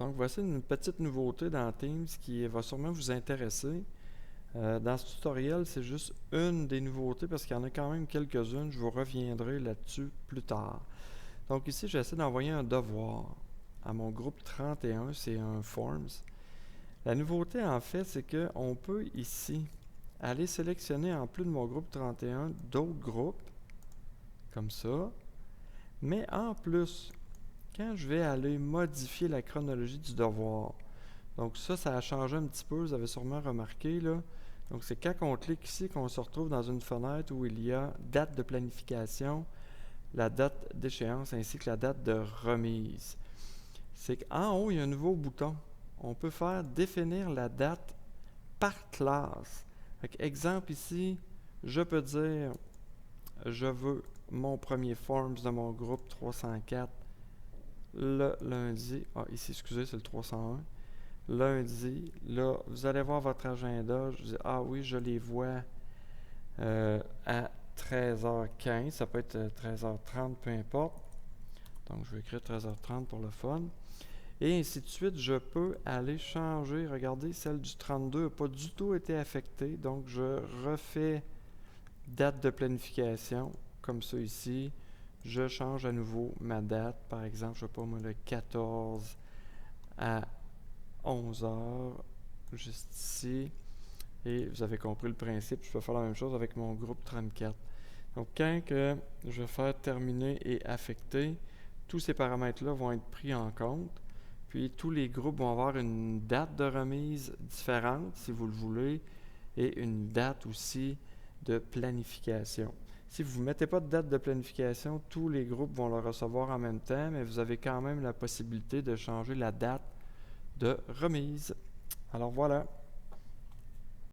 Donc, voici une petite nouveauté dans Teams qui va sûrement vous intéresser. Dans ce tutoriel, c'est juste une des nouveautés parce qu'il y en a quand même quelques-unes. Je vous reviendrai là-dessus plus tard. Donc ici, j'essaie d'envoyer un devoir à mon groupe 31, c'est un Forms. La nouveauté, en fait, c'est qu'on peut ici aller sélectionner en plus de mon groupe 31 d'autres groupes, comme ça. Mais en plus, quand je vais aller modifier la chronologie du devoir, donc ça a changé un petit peu, vous avez sûrement remarqué là. Donc c'est quand on clique ici qu'on se retrouve dans une fenêtre où il y a date de planification, la date d'échéance ainsi que la date de remise. C'est qu'en haut, il y a un nouveau bouton. On peut faire définir la date par classe. Exemple ici, je peux dire je veux mon premier Forms de mon groupe 304 le lundi. Ah, ici, excusez, c'est le 301. Lundi, là, vous allez voir votre agenda. Je dis, ah oui, je les vois à 13h15. Ça peut être 13h30, peu importe. Donc, je vais écrire 13h30 pour le fun. Et ainsi de suite, je peux aller changer. Regardez, celle du 32 n'a pas du tout été affectée. Donc, je refais date de planification, comme ça ici. Je change à nouveau ma date. Par exemple, je ne sais pas moi, le 14 à 11h, juste ici. Et vous avez compris le principe, je peux faire la même chose avec mon groupe 34. Donc, quand que je vais faire terminer et affecter, tous ces paramètres-là vont être pris en compte. Puis, tous les groupes vont avoir une date de remise différente, si vous le voulez, et une date aussi de planification. Si vous ne mettez pas de date de planification, tous les groupes vont le recevoir en même temps, mais vous avez quand même la possibilité de changer la date de remise. Alors voilà.